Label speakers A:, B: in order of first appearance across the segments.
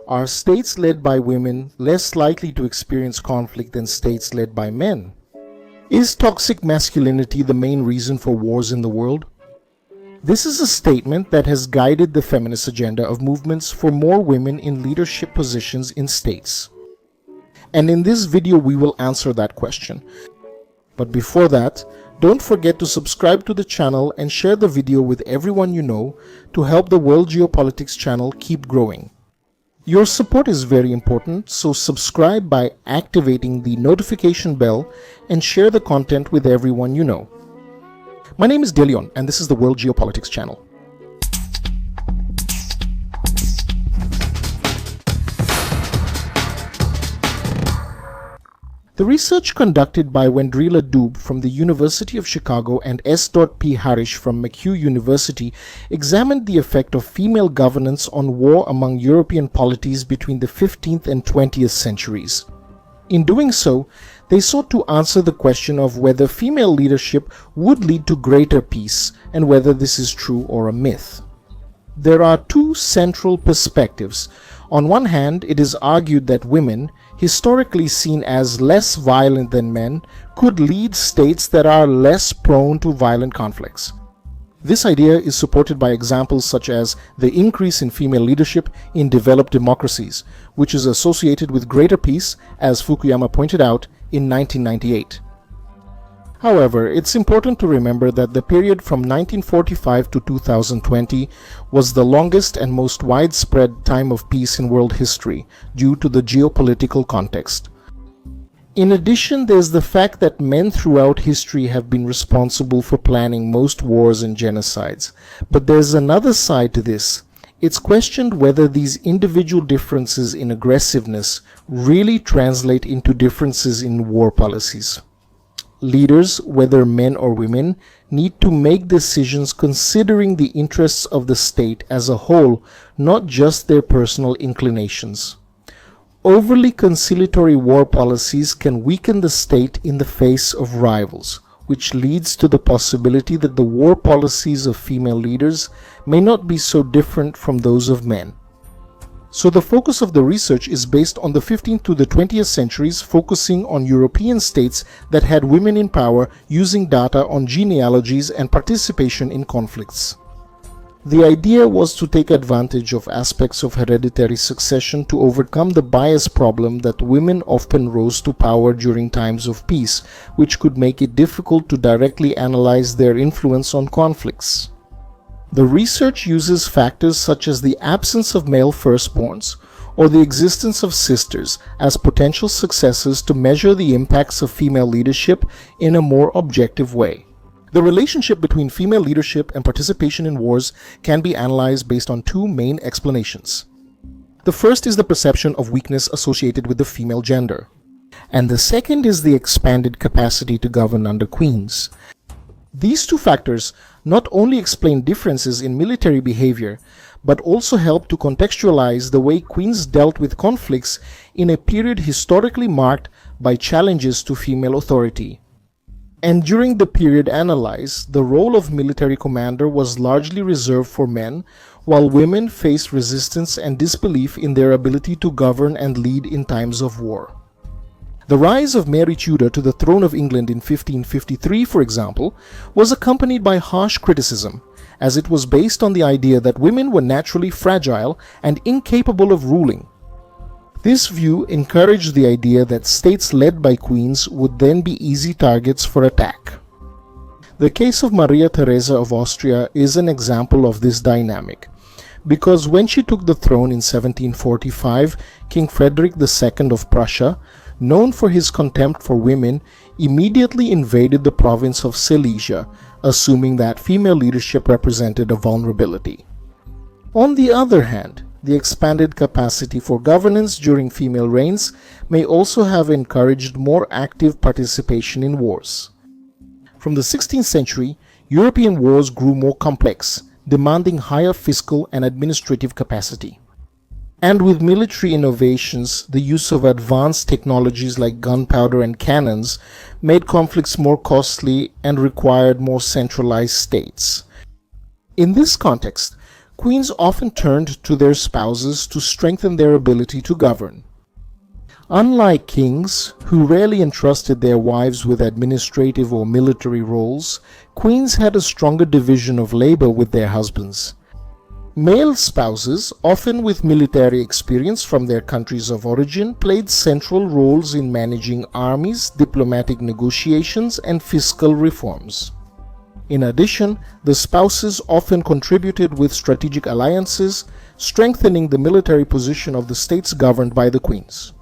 A: Are states led by women less likely to experience conflict than states led by men? Is toxic masculinity the main reason for wars in the world? This is a statement that has guided the feminist agenda of movements for more women in leadership positions in states. And in this video we will answer that question. But before that, don't forget to subscribe to the channel and share the video with everyone you know to help the World Geopolitics channel keep growing. Your support is very important, so subscribe by activating the notification bell and share the content with everyone you know. My name is Delion and this is the World Geopolitics channel. The research conducted by Wendrila Dube from the University of Chicago and S.P. Harish from McHugh University examined the effect of female governance on war among European polities between the 15th and 20th centuries. In doing so, they sought to answer the question of whether female leadership would lead to greater peace and whether this is true or a myth. There are two central perspectives. On one hand, it is argued that women, historically seen as less violent than men, could lead states that are less prone to violent conflicts. This idea is supported by examples such as the increase in female leadership in developed democracies, which is associated with greater peace, as Fukuyama pointed out in 1998. However, it's important to remember that the period from 1945 to 2020 was the longest and most widespread time of peace in world history due to the geopolitical context. In addition, there's the fact that men throughout history have been responsible for planning most wars and genocides. But there's another side to this. It's questioned whether these individual differences in aggressiveness really translate into differences in war policies. Leaders, whether men or women, need to make decisions considering the interests of the state as a whole, not just their personal inclinations. Overly conciliatory war policies can weaken the state in the face of rivals, which leads to the possibility that the war policies of female leaders may not be so different from those of men. So the focus of the research is based on the 15th to the 20th centuries, focusing on European states that had women in power using data on genealogies and participation in conflicts. The idea was to take advantage of aspects of hereditary succession to overcome the bias problem that women often rose to power during times of peace, which could make it difficult to directly analyze their influence on conflicts. The research uses factors such as the absence of male firstborns or the existence of sisters as potential successors to measure the impacts of female leadership in a more objective way. The relationship between female leadership and participation in wars can be analyzed based on two main explanations. The first is the perception of weakness associated with the female gender, and the second is the expanded capacity to govern under queens. These two factors not only explain differences in military behavior, but also help to contextualize the way queens dealt with conflicts in a period historically marked by challenges to female authority. And during the period analyzed, the role of military commander was largely reserved for men, while women faced resistance and disbelief in their ability to govern and lead in times of war. The rise of Mary Tudor to the throne of England in 1553, for example, was accompanied by harsh criticism, as it was based on the idea that women were naturally fragile and incapable of ruling. This view encouraged the idea that states led by queens would then be easy targets for attack. The case of Maria Theresa of Austria is an example of this dynamic, because when she took the throne in 1745, King Frederick II of Prussia, known for his contempt for women, immediately invaded the province of Silesia, assuming that female leadership represented a vulnerability. On the other hand, the expanded capacity for governance during female reigns may also have encouraged more active participation in wars. From the 16th century, European wars grew more complex, demanding higher fiscal and administrative capacity. And with military innovations, the use of advanced technologies like gunpowder and cannons made conflicts more costly and required more centralized states. In this context, queens often turned to their spouses to strengthen their ability to govern. Unlike kings, who rarely entrusted their wives with administrative or military roles, queens had a stronger division of labor with their husbands. Male spouses, often with military experience from their countries of origin, played central roles in managing armies, diplomatic negotiations, and fiscal reforms. In addition, the spouses often contributed with strategic alliances, strengthening the military position of the states governed by the queens.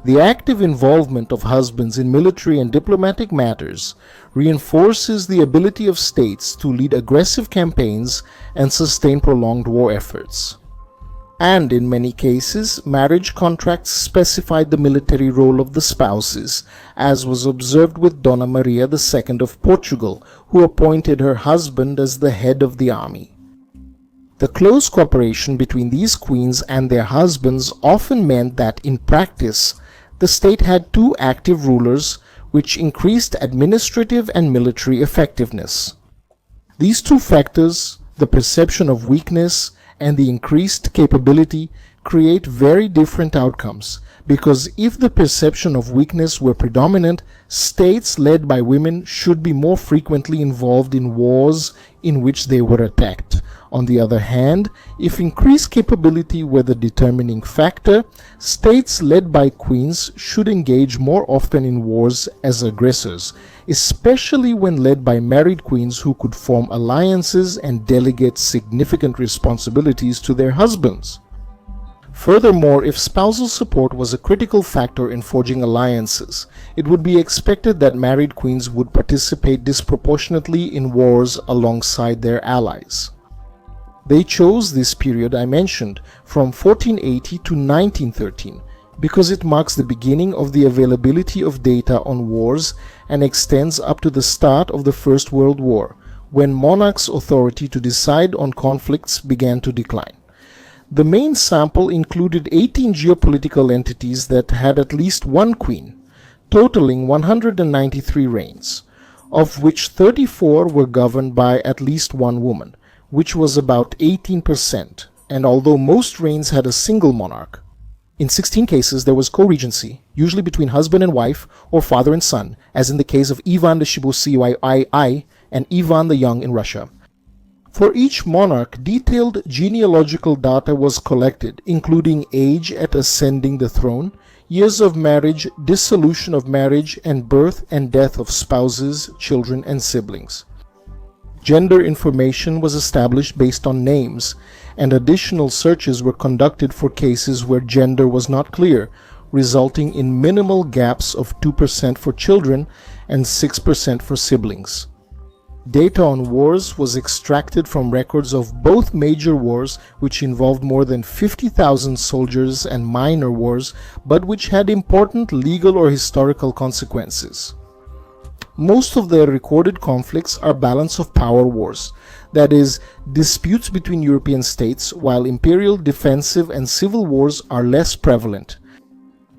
A: The active involvement of husbands in military and diplomatic matters reinforces the ability of states to lead aggressive campaigns and sustain prolonged war efforts. And in many cases, marriage contracts specified the military role of the spouses, as was observed with Dona Maria II of Portugal, who appointed her husband as the head of the army. The close cooperation between these queens and their husbands often meant that, in practice, the state had two active rulers, which increased administrative and military effectiveness. These two factors, the perception of weakness and the increased capability, create very different outcomes, because if the perception of weakness were predominant, states led by women should be more frequently involved in wars in which they were attacked. On the other hand, if increased capability were the determining factor, states led by queens should engage more often in wars as aggressors, especially when led by married queens who could form alliances and delegate significant responsibilities to their husbands. Furthermore, if spousal support was a critical factor in forging alliances, it would be expected that married queens would participate disproportionately in wars alongside their allies. They chose this period I mentioned, from 1480 to 1913, because it marks the beginning of the availability of data on wars and extends up to the start of the First World War, when monarchs' authority to decide on conflicts began to decline. The main sample included 18 geopolitical entities that had at least one queen, totaling 193 reigns, of which 34 were governed by at least one woman, which was about 18%, and although most reigns had a single monarch. In 16 cases there was co-regency, usually between husband and wife or father and son, as in the case of Ivan the Shibusi I and Ivan the Young in Russia. For each monarch, detailed genealogical data was collected, including age at ascending the throne, years of marriage, dissolution of marriage, and birth and death of spouses, children, and siblings. Gender information was established based on names, and additional searches were conducted for cases where gender was not clear, resulting in minimal gaps of 2% for children and 6% for siblings. Data on wars was extracted from records of both major wars, which involved more than 50,000 soldiers, and minor wars, but which had important legal or historical consequences. Most of the recorded conflicts are balance of power wars, that is, disputes between European states, while imperial, defensive, and civil wars are less prevalent.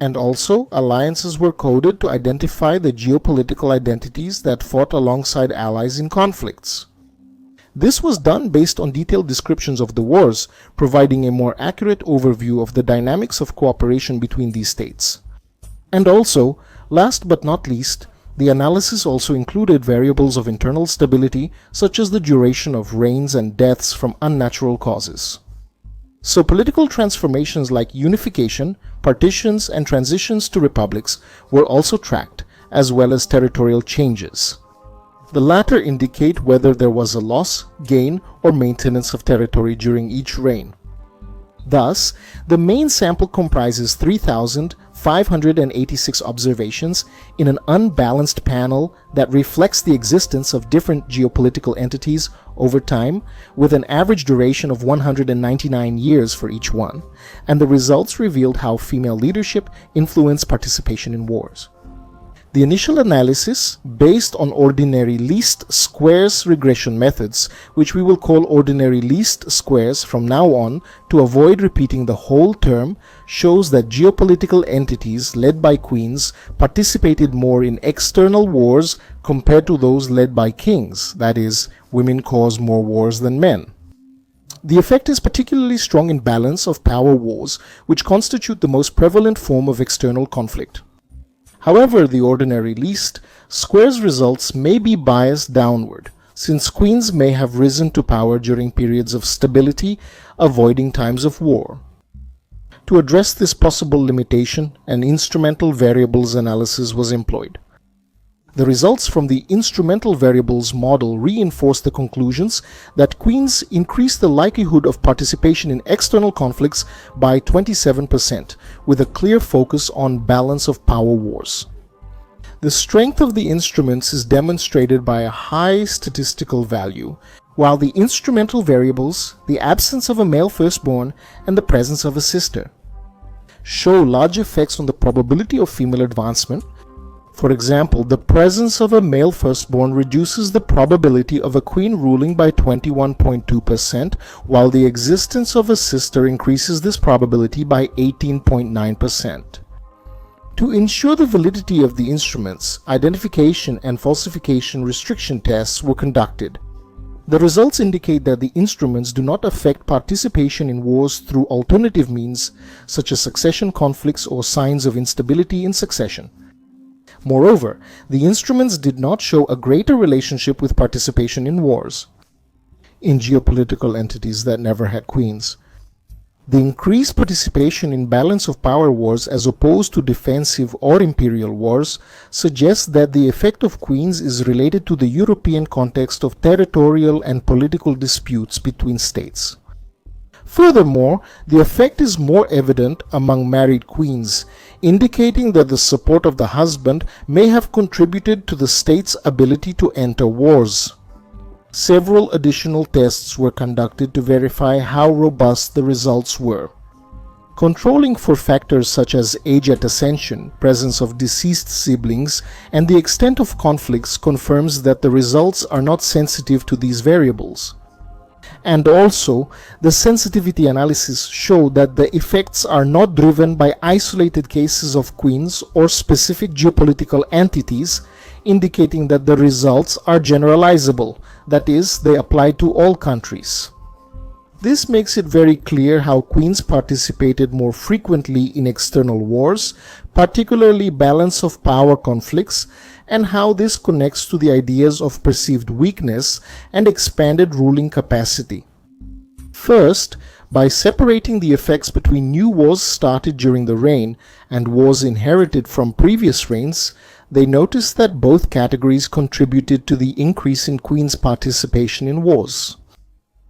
A: And also, alliances were coded to identify the geopolitical identities that fought alongside allies in conflicts. This was done based on detailed descriptions of the wars, providing a more accurate overview of the dynamics of cooperation between these states. And also, last but not least, the analysis also included variables of internal stability, such as the duration of reigns and deaths from unnatural causes. So political transformations like unification, partitions, and transitions to republics were also tracked, as well as territorial changes. The latter indicate whether there was a loss, gain, or maintenance of territory during each reign. Thus, the main sample comprises 3,586 observations in an unbalanced panel that reflects the existence of different geopolitical entities over time, with an average duration of 199 years for each one, and the results revealed how female leadership influenced participation in wars. The initial analysis, based on ordinary least squares regression methods, which we will call ordinary least squares from now on to avoid repeating the whole term, shows that geopolitical entities led by queens participated more in external wars compared to those led by kings, that is, women cause more wars than men. The effect is particularly strong in balance of power wars, which constitute the most prevalent form of external conflict. However, the ordinary least squares results may be biased downward, since queens may have risen to power during periods of stability, avoiding times of war. To address this possible limitation, an instrumental variables analysis was employed. The results from the instrumental variables model reinforce the conclusions that queens increase the likelihood of participation in external conflicts by 27%, with a clear focus on balance of power wars. The strength of the instruments is demonstrated by a high statistical value, while the instrumental variables, the absence of a male firstborn and the presence of a sister, show large effects on the probability of female advancement. For example, the presence of a male firstborn reduces the probability of a queen ruling by 21.2%, while the existence of a sister increases this probability by 18.9%. To ensure the validity of the instruments, identification and falsification restriction tests were conducted. The results indicate that the instruments do not affect participation in wars through alternative means, such as succession conflicts or signs of instability in succession. Moreover, the instruments did not show a greater relationship with participation in wars in geopolitical entities that never had queens. The increased participation in balance of power wars as opposed to defensive or imperial wars suggests that the effect of queens is related to the European context of territorial and political disputes between states. Furthermore, the effect is more evident among married queens, indicating that the support of the husband may have contributed to the state's ability to enter wars. Several additional tests were conducted to verify how robust the results were. Controlling for factors such as age at ascension, presence of deceased siblings, and the extent of conflicts confirms that the results are not sensitive to these variables. And also, the sensitivity analysis showed that the effects are not driven by isolated cases of queens or specific geopolitical entities, indicating that the results are generalizable, that is, they apply to all countries. This makes it very clear how queens participated more frequently in external wars, particularly balance of power conflicts, and how this connects to the ideas of perceived weakness and expanded ruling capacity. First, by separating the effects between new wars started during the reign and wars inherited from previous reigns, they noticed that both categories contributed to the increase in queens' participation in wars.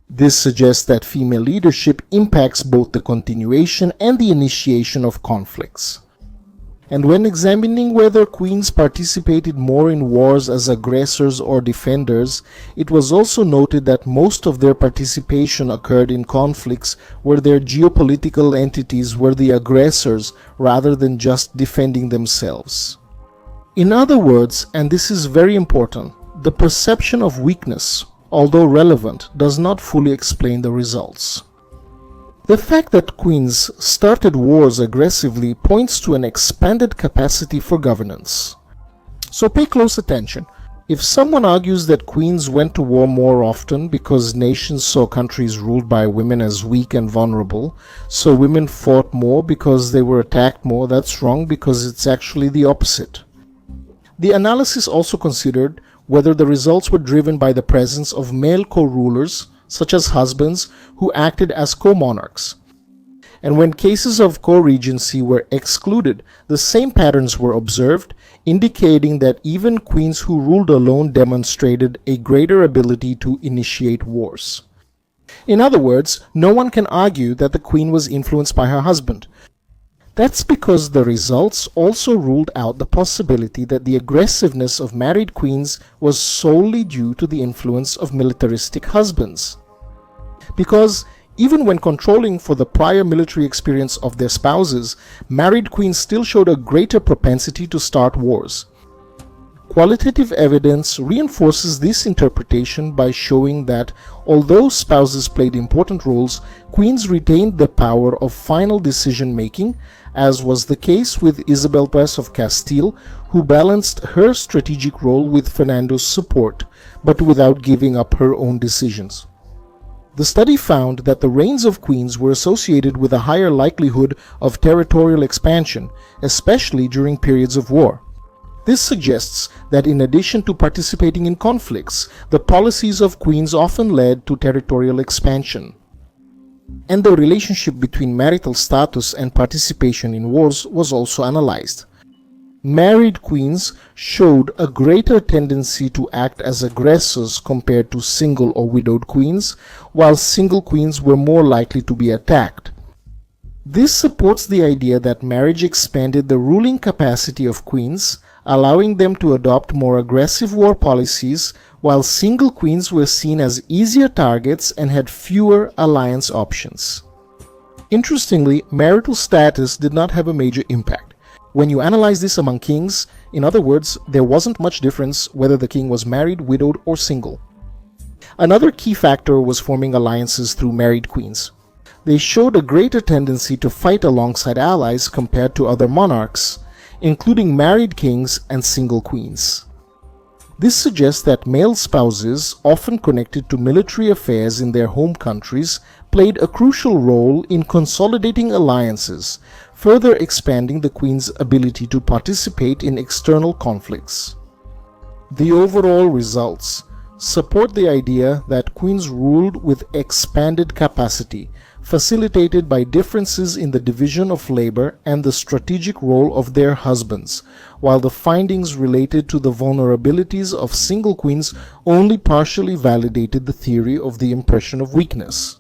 A: This suggests that female leadership impacts both the continuation and the initiation of conflicts. And when examining whether queens participated more in wars as aggressors or defenders, it was also noted that most of their participation occurred in conflicts where their geopolitical entities were the aggressors rather than just defending themselves. In other words, and this is very important, the perception of weakness, although relevant, does not fully explain the results. The fact that queens started wars aggressively points to an expanded capacity for governance. So pay close attention. If someone argues that queens went to war more often because nations saw countries ruled by women as weak and vulnerable, so women fought more because they were attacked more, that's wrong because it's actually the opposite. The analysis also considered whether the results were driven by the presence of male co-rulers, such as husbands, who acted as co-monarchs. And when cases of co-regency were excluded, the same patterns were observed, indicating that even queens who ruled alone demonstrated a greater ability to initiate wars. In other words, no one can argue that the queen was influenced by her husband. That's because the results also ruled out the possibility that the aggressiveness of married queens was solely due to the influence of militaristic husbands. Because even when controlling for the prior military experience of their spouses, married queens still showed a greater propensity to start wars. Qualitative evidence reinforces this interpretation by showing that although spouses played important roles, queens retained the power of final decision-making, as was the case with Isabel Paz of Castile, who balanced her strategic role with Fernando's support, but without giving up her own decisions. The study found that the reigns of queens were associated with a higher likelihood of territorial expansion, especially during periods of war. This suggests that in addition to participating in conflicts, the policies of queens often led to territorial expansion. And the relationship between marital status and participation in wars was also analyzed. Married queens showed a greater tendency to act as aggressors compared to single or widowed queens, while single queens were more likely to be attacked. This supports the idea that marriage expanded the ruling capacity of queens, allowing them to adopt more aggressive war policies, while single queens were seen as easier targets and had fewer alliance options. Interestingly, marital status did not have a major impact. When you analyze this among kings, in other words, there wasn't much difference whether the king was married, widowed, or single. Another key factor was forming alliances through married queens. They showed a greater tendency to fight alongside allies compared to other monarchs, including married kings and single queens. This suggests that male spouses, often connected to military affairs in their home countries, played a crucial role in consolidating alliances, further expanding the queen's ability to participate in external conflicts. The overall results support the idea that queens ruled with expanded capacity, facilitated by differences in the division of labor and the strategic role of their husbands, while the findings related to the vulnerabilities of single queens only partially validated the theory of the impression of weakness.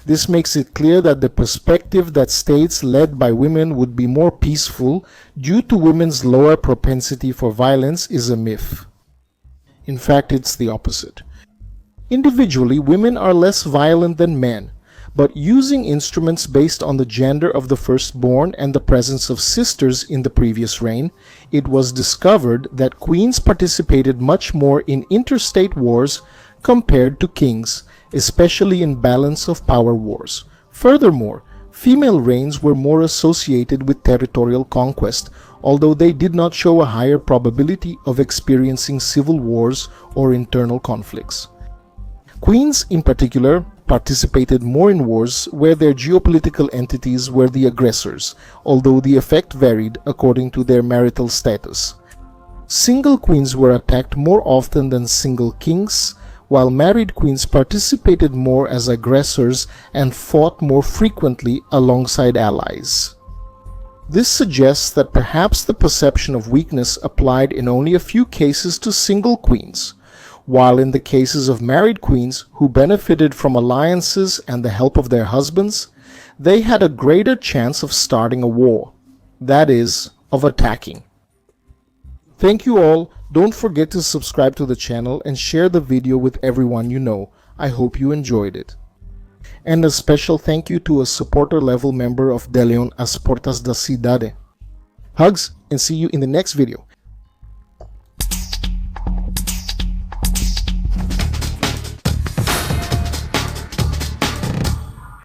A: This makes it clear that the perspective that states led by women would be more peaceful due to women's lower propensity for violence is a myth. In fact, it's the opposite. Individually, women are less violent than men, but using instruments based on the gender of the firstborn and the presence of sisters in the previous reign, it was discovered that queens participated much more in interstate wars compared to kings, especially in balance of power wars. Furthermore, female reigns were more associated with territorial conquest, although they did not show a higher probability of experiencing civil wars or internal conflicts. Queens, in particular, participated more in wars where their geopolitical entities were the aggressors, although the effect varied according to their marital status. Single queens were attacked more often than single kings, while married queens participated more as aggressors and fought more frequently alongside allies. This suggests that perhaps the perception of weakness applied in only a few cases to single queens, while in the cases of married queens who benefited from alliances and the help of their husbands, they had a greater chance of starting a war, that is, of attacking. Thank you all. Don't forget to subscribe to the channel and share the video with everyone you know. I hope you enjoyed it. And a special thank you to a supporter level member of De Leon As Portas da Cidade. Hugs, and see you in the next video.